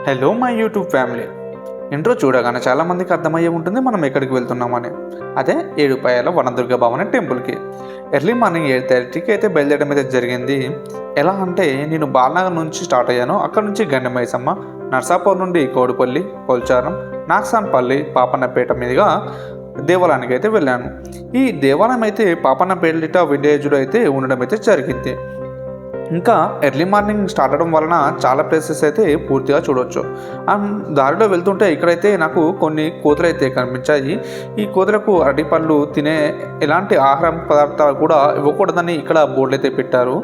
Hello my YouTube family. Intro చూడగానే చాలామందికి అర్థమయ్యే ఉంటుంది మనం ఎక్కడికి వెళ్తున్నామని. అదే ఏడుపాయల వనదుర్గ భవని టెంపుల్కి. ఎర్లీ మార్నింగ్ 8:30కి అయితే బయలుదేరడం అయితే జరిగింది. ఎలా అంటే నేను బాలనగర్ నుంచి స్టార్ట్ అయ్యాను. అక్కడ నుంచి గండిమైసమ్మ, నర్సాపూర్ నుండి కోడిపల్లి, పోల్చారం, నాగసాన్పల్లి, పాపన్నపేట మీదుగా దేవాలయానికి అయితే వెళ్ళాను. ఈ దేవాలయం అయితే పాపన్నపేట విలేజ్లో అయితే ఉండడం అయితే జరిగింది. ఇంకా ఎర్లీ మార్నింగ్ స్టార్ట్ అవడం వలన చాలా ప్లేసెస్ అయితే పూర్తిగా చూడవచ్చు. అండ్ దారిలో వెళ్తుంటే ఇక్కడైతే నాకు కొన్ని కోతులు అయితే కనిపించాయి. ఈ కోతులకు అరటిపళ్ళు తినే ఎలాంటి ఆహారం పదార్థాలు కూడా ఇవ్వకూడదని ఇక్కడ బోర్డులు అయితే పెట్టారు.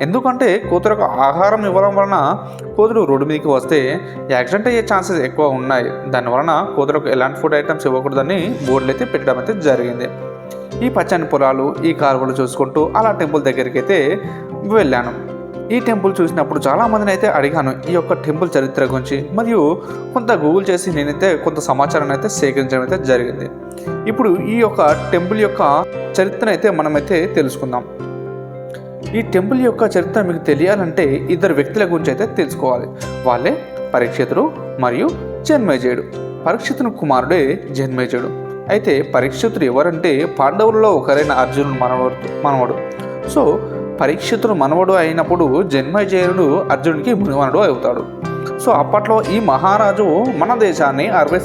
ఎందుకంటే కోతులకు ఆహారం ఇవ్వడం వలన కోతులు రోడ్డు మీదకి వస్తే యాక్సిడెంట్ అయ్యే ఛాన్సెస్ ఎక్కువ ఉన్నాయి. దానివలన కోతులకు ఎలాంటి ఫుడ్ ఐటమ్స్ ఇవ్వకూడదని బోర్డులు అయితే పెట్టడం అయితే జరిగింది. ఈ పచ్చని పొలాలు, ఈ కాలువలు చూసుకుంటూ అలా టెంపుల్ దగ్గరికి అయితే వెళ్ళాను. ఈ టెంపుల్ చూసినప్పుడు చాలామందిని అయితే అడిగాను ఈ యొక్క టెంపుల్ చరిత్ర గురించి, మరియు కొంత గూగుల్ చేసి నేనైతే కొంత సమాచారాన్ని అయితే సేకరించడం అయితే జరిగింది. ఇప్పుడు ఈ యొక్క టెంపుల్ యొక్క చరిత్రను అయితే మనమైతే తెలుసుకుందాం. ఈ టెంపుల్ యొక్క చరిత్ర మీకు తెలియాలంటే ఇద్దరు వ్యక్తుల గురించి అయితే తెలుసుకోవాలి. వాళ్ళే పరీక్షితుడు మరియు జన్మేజయుడు. పరీక్షితుని కుమారుడే జన్మేజయుడు. అయితే పరీక్షితుడు ఎవరంటే పాండవులలో ఒకరైన అర్జునుడు మనవడు. సో పరీక్షితుడు మనవడు అయినప్పుడు జన్మేజయుడు అర్జునుడికి మునిమనుడు అవుతాడు. సో అప్పట్లో ఈ మహారాజు మన దేశాన్ని 60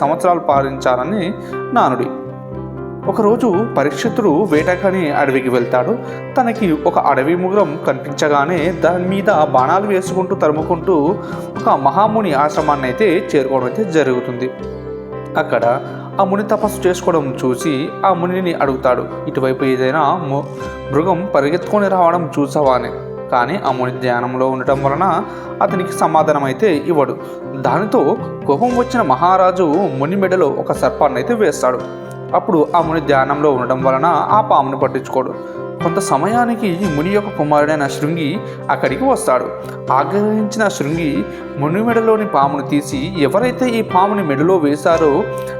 సంవత్సరాలు పాలించాలని నానుడి. ఒకరోజు పరీక్షితుడు వేటకని అడవికి వెళ్తాడు. తనకి ఒక అడవి మృగం కనిపించగానే దాని మీద బాణాలు వేసుకుంటూ తరుముకుంటూ ఒక మహాముని ఆశ్రమాన్ని అయితే చేరుకోవడం అయితే జరుగుతుంది. అక్కడ ఆ ముని తపస్సు చేసుకోవడం చూసి ఆ మునిని అడుగుతాడు, ఇటువైపు ఏదైనా మృగం పరిగెత్తుకొని రావడం చూసావా అని. కానీ ఆ ముని ధ్యానంలో ఉండటం వలన అతనికి సమాధానం అయితే ఇవ్వడు. దానితో కోపం వచ్చిన మహారాజు ముని మెడలో ఒక సర్పాన్ని అయితే వేస్తాడు. అప్పుడు ఆ ముని ధ్యానంలో ఉండడం వలన ఆ పాముని పట్టించుకోడు. కొంత సమయానికి ముని యొక్క కుమారుడైన శృంగి అక్కడికి వస్తాడు. ఆగ్రహించిన శృంగి ముని మెడలోని పామును తీసి ఎవరైతే ఈ పాముని మెడలో వేశారో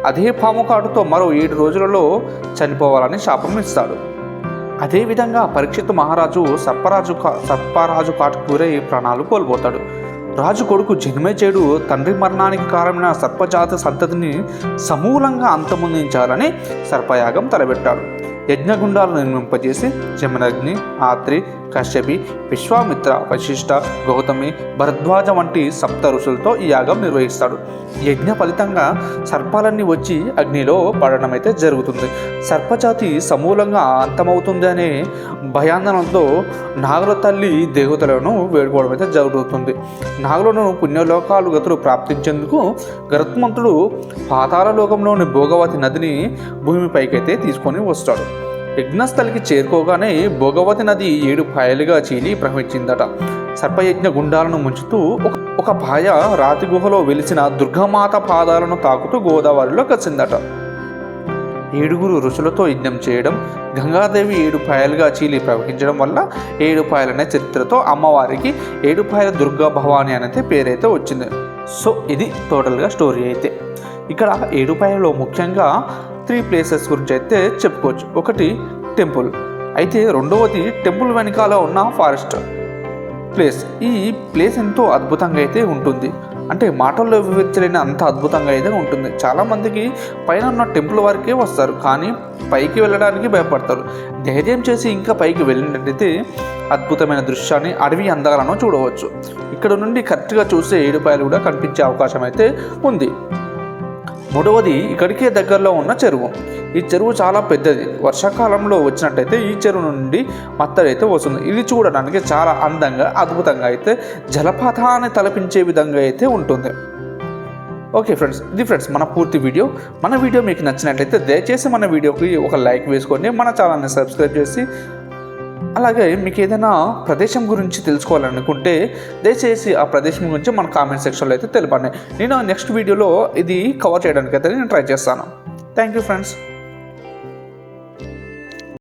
అదే పాము కాటుతో మరో 7 రోజులలో చనిపోవాలని శాపం ఇస్తాడు. అదేవిధంగా పరీక్షిత్ మహారాజు సర్పరాజు కాటుకు గురై ప్రాణాలు కోల్పోతాడు. రాజు కొడుకు జన్మేజయుడు తండ్రి మరణానికి కారణమైన సర్పజాతి సంతతిని సమూలంగా అంతమొందించాలని సర్పయాగం తలపెట్టాడు. యజ్ఞగుండాలను నిర్మింపజేసి జమనగ్ని, ఆత్రి, కశ్యపి, విశ్వామిత్ర, వశిష్ఠ, గౌతమి, భరద్వాజ వంటి 7 ఋషులతో ఈ యాగం నిర్వహిస్తాడు. యజ్ఞ ఫలితంగా సర్పాలన్నీ వచ్చి అగ్నిలో పడడం అయితే జరుగుతుంది. సర్పజాతి సమూలంగా అంతమవుతుంది అనే భయాందనంతో నాగుల తల్లి దేవతలను వేడుకోవడం అయితే జరుగుతుంది. నాగులను పుణ్యలోకాలు గతులు ప్రాప్తించేందుకు గరుత్మంతుడు పాతాళ లోకంలోని భోగవతి నదిని భూమిపైకైతే తీసుకొని వస్తాడు. యజ్ఞస్థలికి చేరుకోగానే భోగవతి నది 7 పాయలుగా చీలి ప్రవహించిందట. సర్పయజ్ఞ గుండాలను ముంచుతూ ఒక పాయ రాతి గుహలో వెలిసిన దుర్గామాత పాదాలను తాకుతూ గోదావరిలో కలిసిందట. 7 ఋషులతో యజ్ఞం చేయడం, గంగాదేవి 7 పాయలుగా చీలి ప్రవహించడం వల్ల 7 పాయలనే చరిత్రతో అమ్మవారికి 7 పాయల దుర్గా భవాని అనేది పేరైతే వచ్చింది. సో ఇది టోటల్గా స్టోరీ అయితే. ఇక్కడ 7 పాయలలో ముఖ్యంగా 3 ప్లేసెస్ గురించి అయితే చెప్పుకోవచ్చు. ఒకటి టెంపుల్, అయితే రెండవది టెంపుల్ వెనకాల ఉన్న ఫారెస్ట్ ప్లేస్. ఈ ప్లేస్ ఎంతో అద్భుతంగా అయితే ఉంటుంది. అంటే మాటల్లో వివరించలేని అంత అద్భుతంగా అయితే ఉంటుంది. చాలామందికి పైన ఉన్న టెంపుల్ వరకే వస్తారు, కానీ పైకి వెళ్ళడానికి భయపడతారు. ధైర్యం చేసి ఇంకా పైకి వెళ్ళినట్టయితే అద్భుతమైన దృశ్యాన్ని, అడవి అందాలను చూడవచ్చు. ఇక్కడ నుండి కరెక్ట్గా చూస్తే 7 పాయలు కూడా కనిపించే అవకాశం అయితే ఉంది. మూడవది ఇక్కడికే దగ్గరలో ఉన్న చెరువు. ఈ చెరువు చాలా పెద్దది. వర్షాకాలంలో వచ్చినట్టయితే ఈ చెరువు నుండి మత్తడి అయితే వస్తుంది. ఇది చూడడానికి చాలా అందంగా, అద్భుతంగా అయితే జలపాతాన్ని తలపించే విధంగా అయితే ఉంటుంది. ఓకే ఫ్రెండ్స్, ఇది ఫ్రెండ్స్ మన పూర్తి వీడియో. మన వీడియో మీకు నచ్చినట్లయితే దయచేసి మన వీడియోకి ఒక లైక్ వేసుకోండి, మన ఛానల్ని సబ్స్క్రైబ్ చేసి, అలాగే మీకు ఏదైనా ప్రదేశం గురించి తెలుసుకోవాలనుకుంటే దయచేసి ఆ ప్రదేశం గురించి మన కామెంట్ సెక్షన్లో అయితే తెలపండి. నేను నెక్స్ట్ వీడియోలో ఇది కవర్ చేయడానికి అయితే నేను ట్రై చేస్తాను. Thank you friends.